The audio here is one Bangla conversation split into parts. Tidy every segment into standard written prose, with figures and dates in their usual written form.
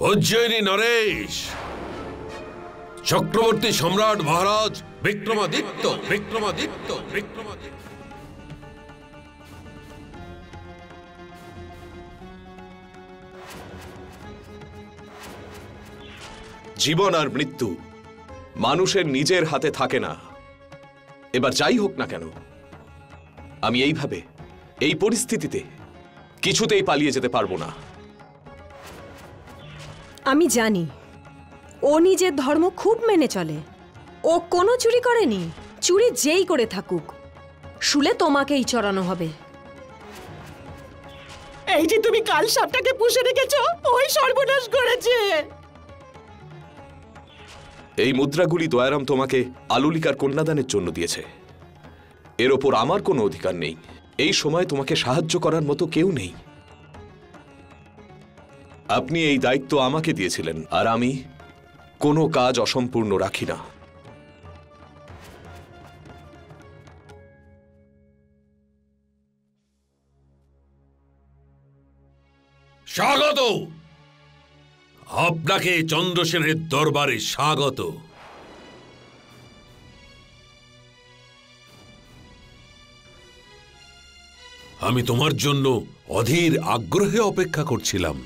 উজ্জয়িনী নরেশ, চক্রবর্তী সম্রাট মহারাজ বিক্রমাদিত্য বিক্রমাদিত্য বিক্রমাদিত্য। জীবন আর মৃত্যু মানুষের নিজের হাতে থাকে না। এবার যাই হোক না কেন, আমি এইভাবে এই পরিস্থিতিতে কিছুতেই পালিয়ে যেতে পারবো না। আমি জানি ও নিজের ধর্ম খুব মেনে চলে। ও কোনো চুরি করেনি। চুরি যেই করে থাকুক, শুলে তোমাকেই চড়ানো হবে। এই যে তুমি কাল সাপটাকে পুষে রেখেছো, ওই সর্বনাশ করেছে। এই মুদ্রাগুলি দয়ারাম তোমাকে আলুলিকার কন্যাদানের জন্য দিয়েছে। এর ওপর আমার কোনো অধিকার নেই। এই সময় তোমাকে সাহায্য করার মতো কেউ নেই। আপনি এই দায়িত্ব আমাকে দিয়েছিলেন, আর আমি কোনো কাজ অসম্পূর্ণ রাখি না। স্বাগত। আপনাকে চন্দ্রসেনের দরবারে স্বাগত। আমি তোমার জন্য অধীর আগ্রহে অপেক্ষা করছিলাম।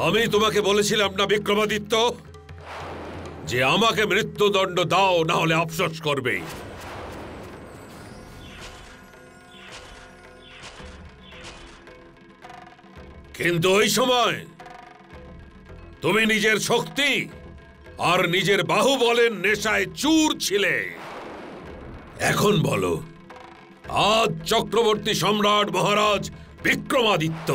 আমি তোমাকে বলেছিলাম না বিক্রমাদিত্য, যে আমাকে মৃত্যুদণ্ড দাও, না হলে আফসোস করবে। কিন্তু ওই সময় তুমি নিজের শক্তি আর নিজের বাহুবলের নেশায় চুর ছিলে। এখন বলো, আজ চক্রবর্তী সম্রাট মহারাজ বিক্রমাদিত্য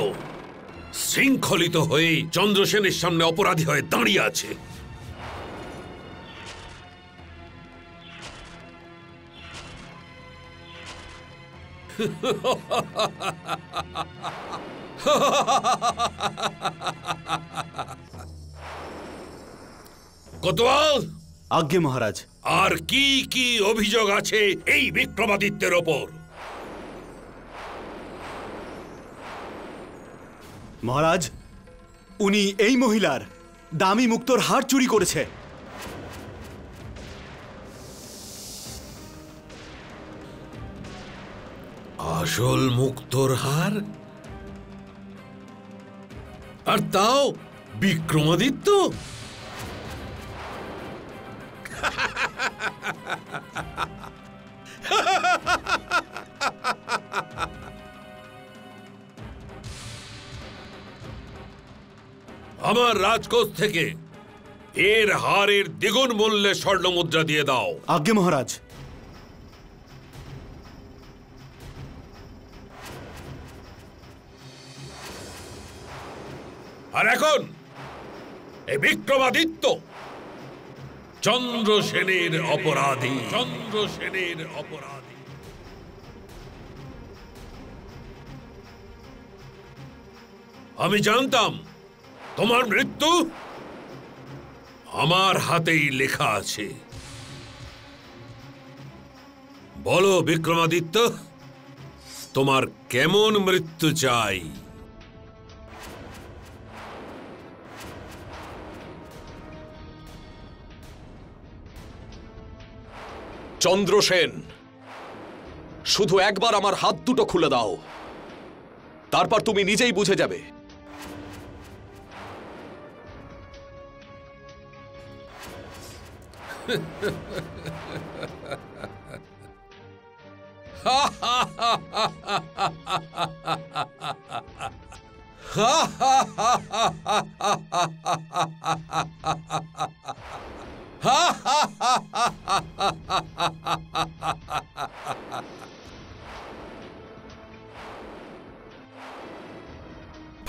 শৃঙ্খলিত হয়ে চন্দ্রসেনের সামনে অপরাধী হয়ে দাঁড়িয়ে আছে। কোতোয়াল। আজ্ঞে মহারাজ। আর কি কি অভিযোগ আছে এই বিক্রমাদিত্যের ওপর? মহারাজ, উনি এই মহিলার দামি মুক্তোর হার চুরি করেছে। আসল মুক্তোর হার? আর তাও বিক্রমাদিত্য? আমার রাজকোষ থেকে এর হারের দ্বিগুণ মূল্যে স্বর্ণ মুদ্রা দিয়ে দাও। আজ্ঞে মহারাজ। আর এখন এই বিক্রমাদিত্য চন্দ্রসেনের অপরাধী। চন্দ্রসেনের অপরাধী। আমি জানতাম তোমার মৃত্যু আমার হাতেই লেখা আছে। বলো বিক্রমাদিত্য, তোমার কেমন মৃত্যু চাই? চন্দ্রসেন, শুধু একবার আমার হাত দুটো খুলে দাও, তারপর তুমি নিজেই বুঝে যাবে।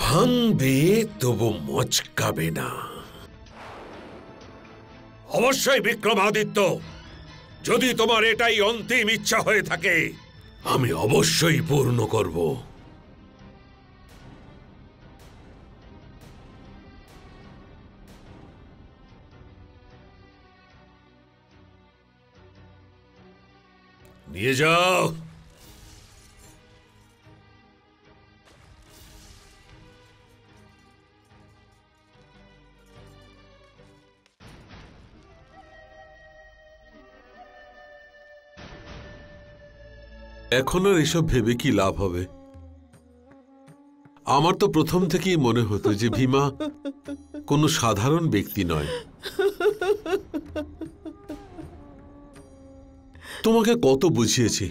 ভাঙবে তবু মচকাবে না। অবশ্যই বিক্রমাদিত্য, যদি তোমার এটাই অন্তিম ইচ্ছা হয়ে থাকে, আমি অবশ্যই পূর্ণ করব। নিয়ে যাও। এখন আর এসব ভেবে কি লাভ হবে? আমার তো প্রথম থেকেই মনে হতো যে ভীমা কোনো সাধারণ ব্যক্তি নয়। তোমাকে কত বুঝিয়েছি,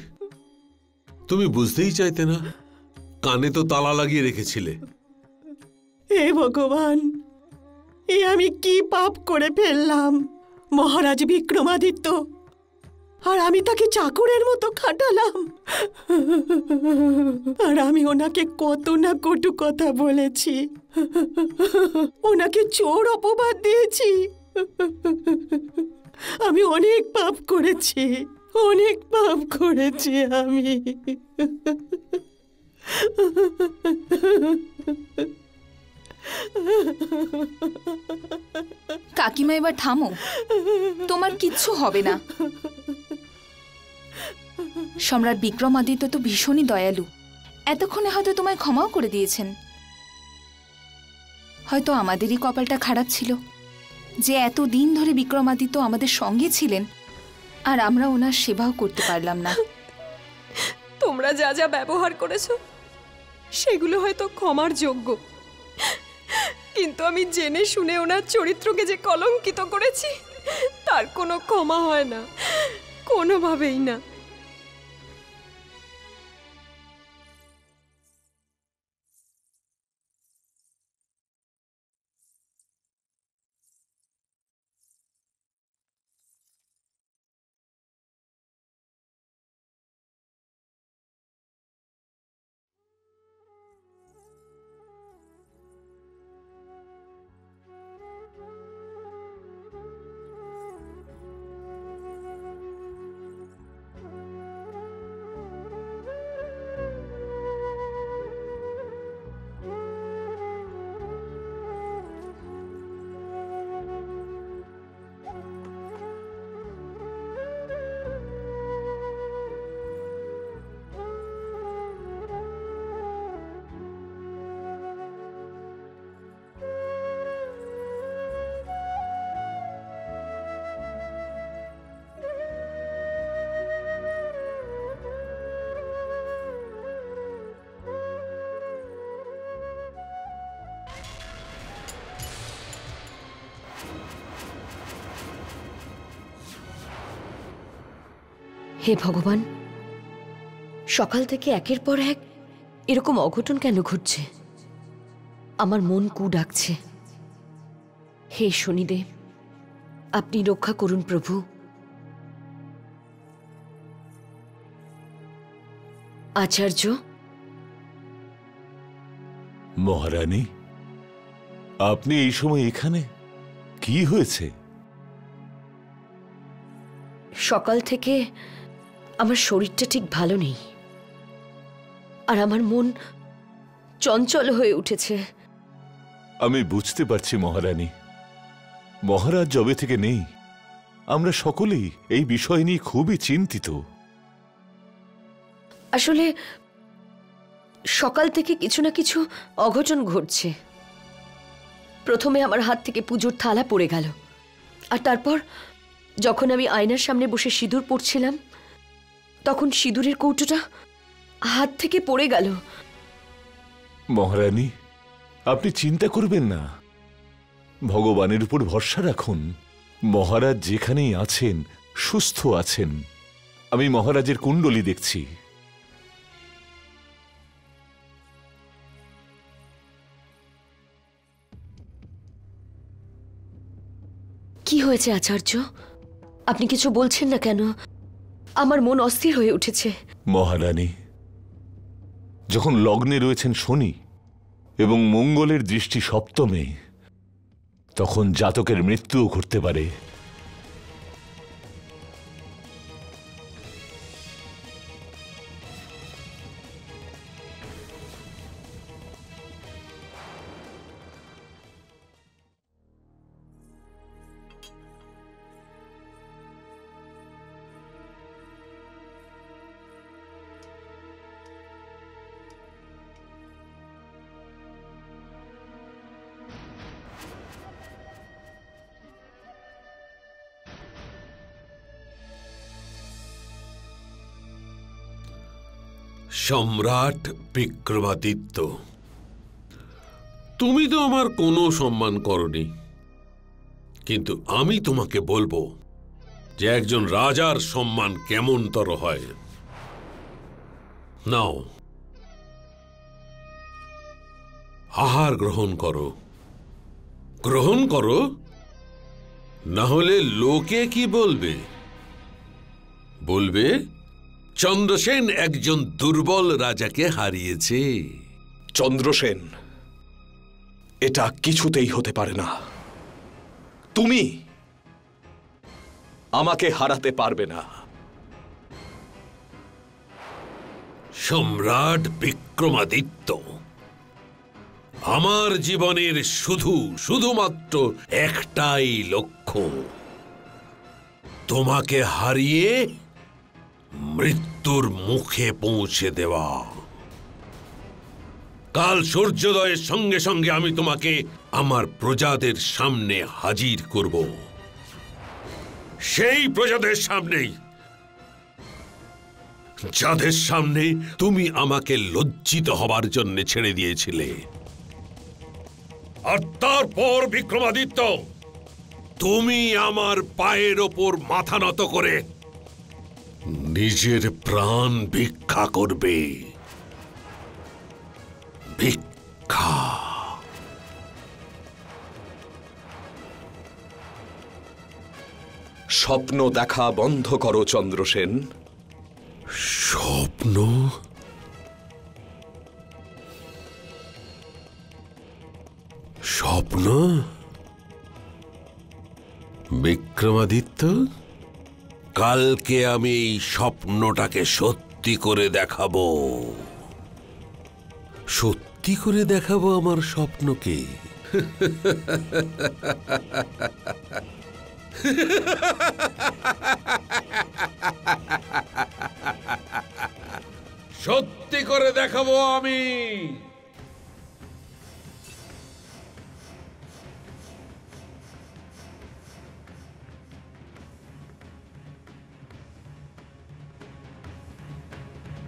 তুমি বুঝতেই চাইতে না। কানে তো তালা লাগিয়ে রেখেছিলে। হে ভগবান, এ আমি কি পাপ করে ফেললাম? মহারাজ বিক্রমাদিত্য, আর আমি তাকে চাকরের মতো খাটালাম। আর আমি ওনাকে কত না কটু কথা বলেছি, ওনাকে চোর অপবাদ দিয়েছি। আমি অনেক পাপ করেছি, অনেক পাপ করেছি আমি। কাকিমা, এবার থামো, তোমার কিচ্ছু হবে না। সম্রাট বিক্রমাদিত্য তো ভীষণই দয়ালু, এতক্ষণে হয়তো তোমায় ক্ষমাও করে দিয়েছেন। হয়তো আমাদেরই কপালটা খারাপ ছিল যে এত দিন ধরে বিক্রমাদিত্য আমাদের সঙ্গে ছিলেন, আর আমরা ওনার সেবাও করতে পারলাম না। তোমরা যা যা ব্যবহার করেছো সেগুলো হয়তো ক্ষমার যোগ্য, কিন্তু আমি জেনে শুনে ওনার চরিত্রকে যে কলঙ্কিত করেছি তার কোনো ক্ষমা হয় না, কোনোভাবেই না। হে ভগবান, সকাল থেকে একের পর এক এরকম অঘটন কেন ঘটছে? আমার মন কু ডাকছে। হে শনিদেব, আপনি রক্ষা করুন প্রভু। আচার্য, মহারানী, আপনি এই সময় এখানে? কি হয়েছে? সকাল থেকে আমার শরীরটা ঠিক ভালো নেই, আর আমার মন চঞ্চল হয়ে উঠেছে। আমি বুঝতে পারছি মহারানী, মহারাজ যবে থেকে নেই আমরা সকলেই এই বিষয় নিয়ে খুবই চিন্তিত। আসলে সকাল থেকে কিছু না কিছু অঘটন ঘটছে। প্রথমে আমার হাত থেকে পুজোর থালা পড়ে গেল, আর তারপর যখন আমি আয়নার সামনে বসে সিঁদুর পরছিলাম তখন সিঁদুরের কৌটোটা হাত থেকে পড়ে গেল। মহারানী, আপনি চিন্তা করবেন না, ভগবানের উপর ভরসা রাখুন। মহারাজ যেখানেই আছেন সুস্থ আছেন। আমি মহারাজের কুণ্ডলী দেখছি। কি হয়েছে আচার্য? আপনি কিছু বলছেন না কেন? আমার মন অস্থির হয়ে উঠেছে। মহারানী, যখন লগ্নে রয়েছেন শনি এবং মঙ্গলের দৃষ্টি সপ্তমে, তখন জাতকের মৃত্যুও ঘটতে পারে। সম্রাট বিক্রমাদিত্য, তুমি তো আমার কোনো সম্মান করনি, কিন্তু আমি তোমাকে বলবো যে একজন রাজার সম্মান কেমনতর হয়। নাও, আহার গ্রহণ করো, গ্রহণ করো, না হলে লোকে কি বলবে? বলবে চন্দ্রসেন একজন দুর্বল রাজাকে হারিয়েছে। চন্দ্রসেন, এটা কিছুতেই হতে পারে না। তুমি আমাকে হারাতে পারবে না। সম্রাট বিক্রমাদিত্য, আমার জীবনের শুধুমাত্র একটাই লক্ষ্য, তোমাকে হারিয়ে মৃত্যুর মুখে পৌঁছে দেওয়া। কাল সূর্যোদয়ের সঙ্গে সঙ্গে আমি তোমাকে আমার প্রজাদের সামনে হাজির করব। সেই প্রজাদের সামনেই যাদের সামনে তুমি আমাকে লজ্জিত হবার জন্য ছেড়ে দিয়েছিলে। আর তারপর বিক্রমাদিত্য, তুমি আমার পায়ের ওপর মাথা নত করে নিজের প্রাণ ভিক্ষা করবে। ভিক্ষা। স্বপ্ন দেখা বন্ধ করো চন্দ্রসেন। স্বপ্ন? স্বপ্ন? বিক্রমাদিত্য, কালকে আমি এই স্বপ্নটাকে সত্যি করে দেখাবো। সত্যি করে দেখাবো আমার স্বপ্নকে। সত্যি করে দেখাবো আমি।